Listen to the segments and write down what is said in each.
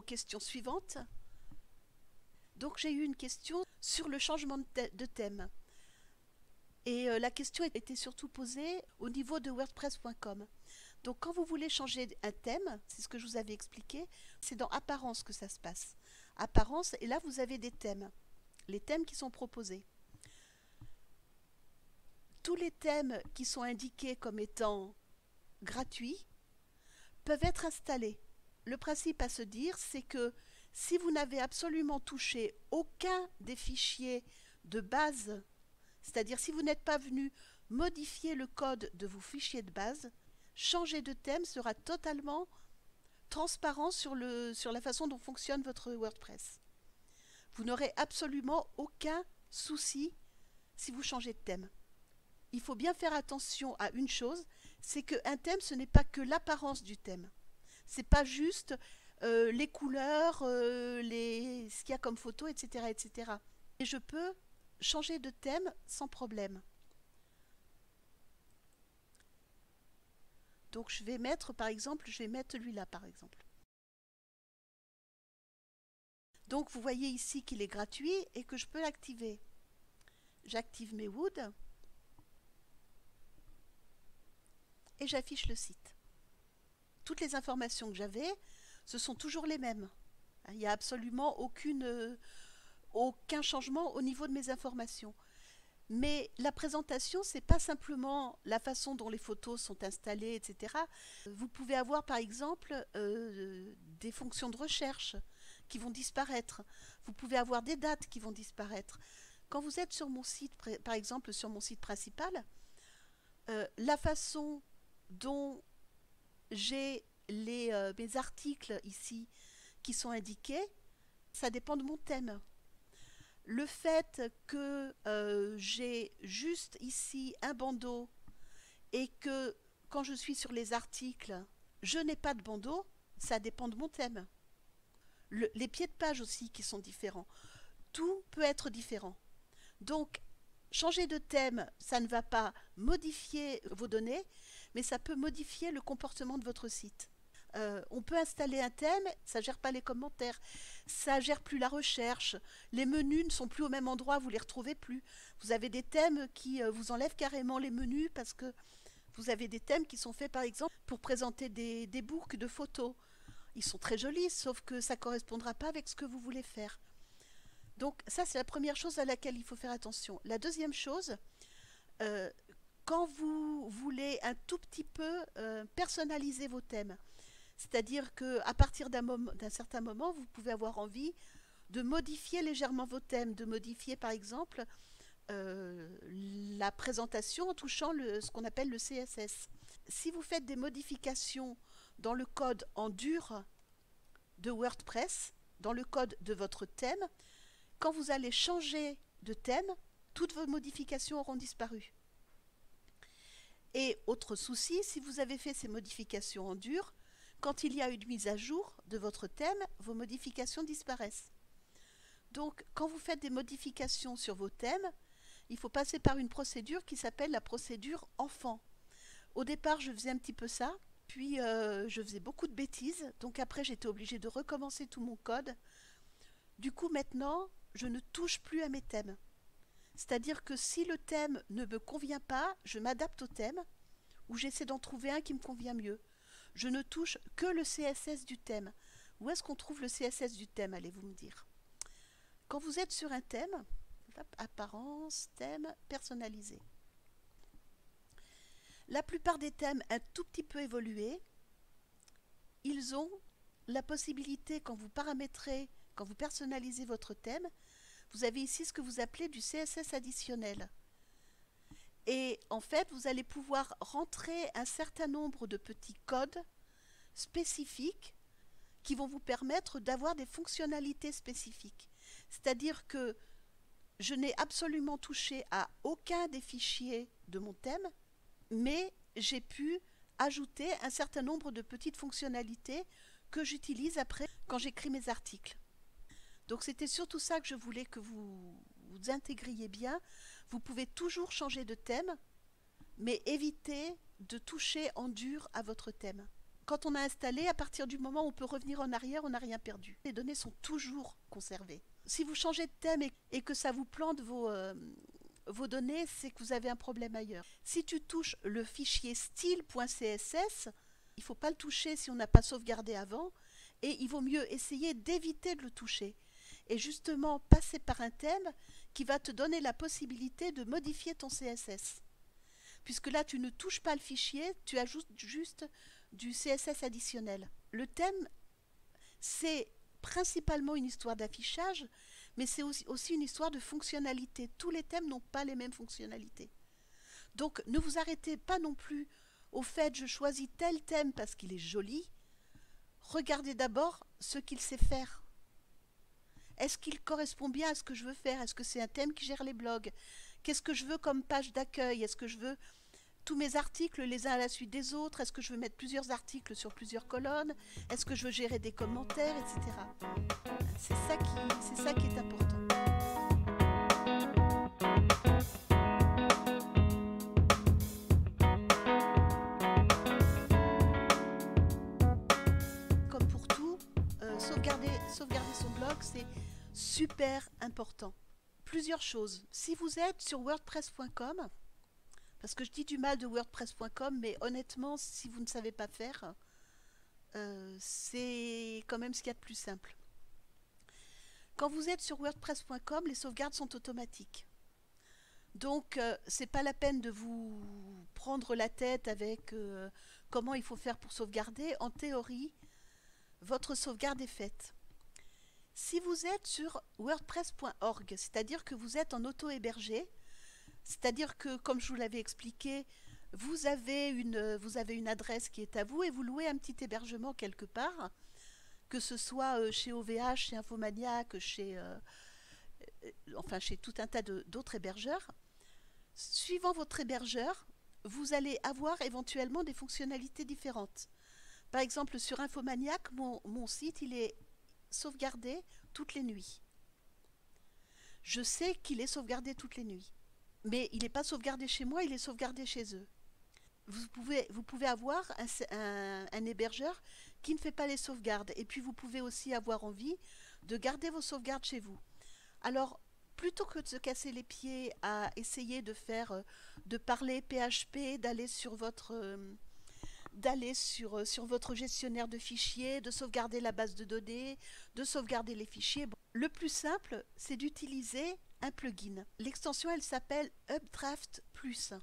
questions suivantes. Donc j'ai eu une question sur le changement de thème. Et la question était surtout posée au niveau de wordpress.com. Donc quand vous voulez changer un thème, c'est ce que je vous avais expliqué, c'est dans Apparence que ça se passe. Apparence, et là vous avez des thèmes, les thèmes qui sont proposés. Tous les thèmes qui sont indiqués comme étant gratuits peuvent être installés. Le principe à se dire, c'est que si vous n'avez absolument touché aucun des fichiers de base, c'est-à-dire si vous n'êtes pas venu modifier le code de vos fichiers de base, changer de thème sera totalement transparent sur la façon dont fonctionne votre WordPress. Vous n'aurez absolument aucun souci si vous changez de thème. Il faut bien faire attention à une chose, c'est qu'un thème, ce n'est pas que l'apparence du thème. C'est pas juste les couleurs, ce qu'il y a comme photo, etc., etc. Et je peux changer de thème sans problème. Donc je vais mettre, par exemple, celui-là, par exemple. Donc vous voyez ici qu'il est gratuit et que je peux l'activer. J'active mes woods et j'affiche le site. Toutes les informations que j'avais, ce sont toujours les mêmes. Il n'y a absolument aucun changement au niveau de mes informations. Mais la présentation, c'est pas simplement la façon dont les photos sont installées, etc. Vous pouvez avoir par exemple des fonctions de recherche qui vont disparaître. Vous pouvez avoir des dates qui vont disparaître. Quand vous êtes sur mon site, par exemple sur mon site principal, la façon dont j'ai mes articles ici qui sont indiqués, ça dépend de mon thème. Le fait que j'ai juste ici un bandeau et que quand je suis sur les articles, je n'ai pas de bandeau, ça dépend de mon thème. Les pieds de page aussi qui sont différents. Tout peut être différent. Donc, changer de thème, ça ne va pas modifier vos données, mais ça peut modifier le comportement de votre site. On peut installer un thème, ça ne gère pas les commentaires, ça ne gère plus la recherche, les menus ne sont plus au même endroit, vous ne les retrouvez plus. Vous avez des thèmes qui vous enlèvent carrément les menus parce que vous avez des thèmes qui sont faits par exemple pour présenter des books de photos. Ils sont très jolis, sauf que ça ne correspondra pas avec ce que vous voulez faire. Donc ça, c'est la première chose à laquelle il faut faire attention. La deuxième chose, quand vous voulez un tout petit peu personnaliser vos thèmes, c'est-à-dire qu'à partir d'un certain moment, vous pouvez avoir envie de modifier légèrement vos thèmes, de modifier par exemple la présentation en touchant ce qu'on appelle le CSS. Si vous faites des modifications dans le code en dur de WordPress, dans le code de votre thème, quand vous allez changer de thème, toutes vos modifications auront disparu. Et autre souci, si vous avez fait ces modifications en dur, quand il y a une mise à jour de votre thème, vos modifications disparaissent. Donc, quand vous faites des modifications sur vos thèmes, il faut passer par une procédure qui s'appelle la procédure enfant. Au départ, je faisais un petit peu ça, puis je faisais beaucoup de bêtises, donc après j'étais obligée de recommencer tout mon code. Du coup, maintenant, je ne touche plus à mes thèmes. C'est-à-dire que si le thème ne me convient pas, je m'adapte au thème, ou j'essaie d'en trouver un qui me convient mieux. Je ne touche que le CSS du thème. Où est-ce qu'on trouve le CSS du thème, allez-vous me dire? Quand vous êtes sur un thème, apparence, thème, personnalisé. La plupart des thèmes un tout petit peu évolués, ils ont la possibilité, quand vous paramétrez, quand vous personnalisez votre thème, vous avez ici ce que vous appelez du CSS additionnel. Et en fait, vous allez pouvoir rentrer un certain nombre de petits codes spécifiques qui vont vous permettre d'avoir des fonctionnalités spécifiques. C'est-à-dire que je n'ai absolument touché à aucun des fichiers de mon thème, mais j'ai pu ajouter un certain nombre de petites fonctionnalités que j'utilise après quand j'écris mes articles. Donc c'était surtout ça que je voulais que vous intégriez bien. Vous pouvez toujours changer de thème, mais évitez de toucher en dur à votre thème. Quand on a installé, à partir du moment où on peut revenir en arrière, on n'a rien perdu. Les données sont toujours conservées. Si vous changez de thème et que ça vous plante vos données, c'est que vous avez un problème ailleurs. Si tu touches le fichier style.css, il ne faut pas le toucher si on n'a pas sauvegardé avant, et il vaut mieux essayer d'éviter de le toucher. Et justement, passer par un thème qui va te donner la possibilité de modifier ton CSS. Puisque là, tu ne touches pas le fichier, tu ajoutes juste du CSS additionnel. Le thème, c'est principalement une histoire d'affichage, mais c'est aussi une histoire de fonctionnalité. Tous les thèmes n'ont pas les mêmes fonctionnalités. Donc ne vous arrêtez pas non plus au fait je choisis tel thème parce qu'il est joli. Regardez d'abord ce qu'il sait faire. Est-ce qu'il correspond bien à ce que je veux faire? Est-ce que c'est un thème qui gère les blogs? Qu'est-ce que je veux comme page d'accueil? Est-ce que je veux tous mes articles les uns à la suite des autres? Est-ce que je veux mettre plusieurs articles sur plusieurs colonnes? Est-ce que je veux gérer des commentaires, etc. C'est ça qui est important. Comme pour tout, sauvegarder son blog, c'est super important. Plusieurs choses. Si vous êtes sur wordpress.com, parce que je dis du mal de wordpress.com, mais honnêtement, si vous ne savez pas faire, c'est quand même ce qu'il y a de plus simple. Quand vous êtes sur wordpress.com, les sauvegardes sont automatiques. Donc, c'est pas la peine de vous prendre la tête avec comment il faut faire pour sauvegarder. En théorie, votre sauvegarde est faite. Si vous êtes sur wordpress.org, c'est-à-dire que vous êtes en auto-hébergé, c'est-à-dire que, comme je vous l'avais expliqué, vous avez une adresse qui est à vous et vous louez un petit hébergement quelque part, que ce soit chez OVH, chez Infomaniac, chez tout un tas d'autres hébergeurs. Suivant votre hébergeur, vous allez avoir éventuellement des fonctionnalités différentes. Par exemple, sur Infomaniac, mon site, il est sauvegardé toutes les nuits. Je sais qu'il est sauvegardé toutes les nuits. Mais il n'est pas sauvegardé chez moi, il est sauvegardé chez eux. Vous pouvez avoir un hébergeur qui ne fait pas les sauvegardes. Et puis vous pouvez aussi avoir envie de garder vos sauvegardes chez vous. Alors, plutôt que de se casser les pieds à essayer de parler PHP, d'aller sur votre gestionnaire de fichiers, de sauvegarder la base de données, de sauvegarder les fichiers. Bon, le plus simple, c'est d'utiliser un plugin. L'extension, elle s'appelle Updraft Plus.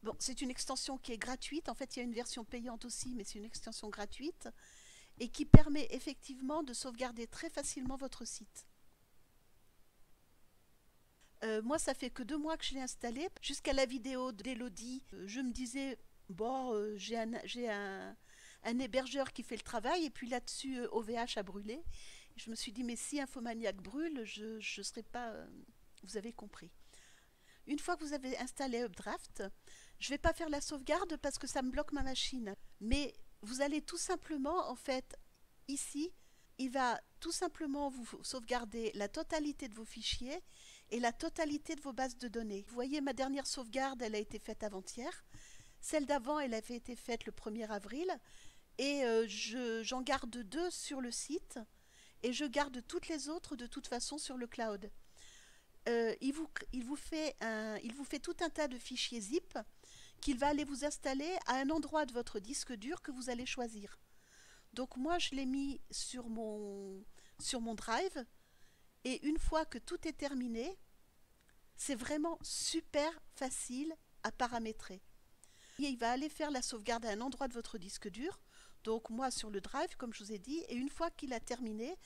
Bon, c'est une extension qui est gratuite. En fait, il y a une version payante aussi, mais c'est une extension gratuite et qui permet effectivement de sauvegarder très facilement votre site. Moi, ça fait que 2 mois que je l'ai installé. Jusqu'à la vidéo d'Elodie, je me disais, bon, j'ai un hébergeur qui fait le travail, et puis là-dessus, OVH a brûlé. Je me suis dit, mais si Infomaniac brûle, je ne serai pas... vous avez compris. Une fois que vous avez installé Updraft, je ne vais pas faire la sauvegarde parce que ça me bloque ma machine. Mais vous allez tout simplement, en fait, ici, il va tout simplement vous sauvegarder la totalité de vos fichiers et la totalité de vos bases de données. Vous voyez, ma dernière sauvegarde, elle a été faite avant-hier. Celle d'avant, elle avait été faite le 1er avril. Et j'en garde 2 sur le site. Et je garde toutes les autres de toute façon sur le cloud. Il vous fait tout un tas de fichiers zip qu'il va aller vous installer à un endroit de votre disque dur que vous allez choisir. Donc moi, je l'ai mis sur mon drive. Et une fois que tout est terminé, c'est vraiment super facile à paramétrer. Et il va aller faire la sauvegarde à un endroit de votre disque dur. Donc moi sur le drive, comme je vous ai dit, et une fois qu'il a terminé,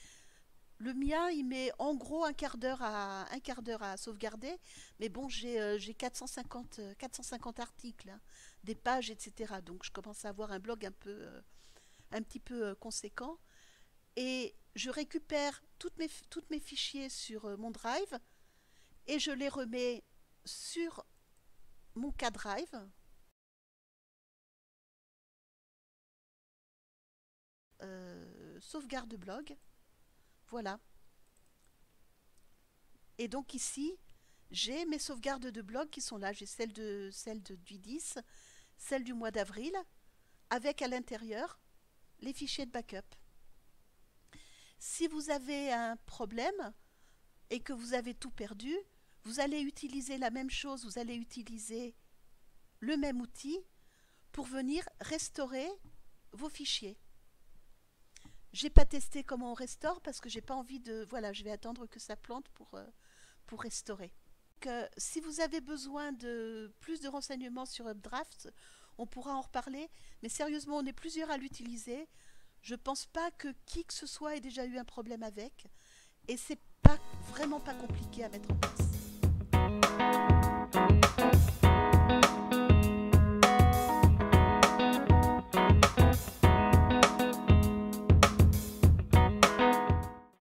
le mien, il met en gros un quart d'heure à sauvegarder. Mais bon, j'ai 450 articles, hein, des pages, etc. Donc je commence à avoir un blog un petit peu conséquent. Et je récupère toutes mes fichiers sur mon drive et je les remets sur mon K-Drive. Sauvegarde blog. Voilà. Et donc ici, j'ai mes sauvegardes de blog qui sont là. J'ai celle du 10, celle du mois d'avril, avec à l'intérieur les fichiers de backup. Si vous avez un problème et que vous avez tout perdu, vous allez utiliser la même chose, vous allez utiliser le même outil pour venir restaurer vos fichiers. J'ai pas testé comment on restaure parce que j'ai pas envie de... Voilà, je vais attendre que ça plante pour restaurer. Donc, si vous avez besoin de plus de renseignements sur Updraft, on pourra en reparler, mais sérieusement, on est plusieurs à l'utiliser. Je pense pas que qui que ce soit ait déjà eu un problème avec, et c'est pas vraiment pas compliqué à mettre en place.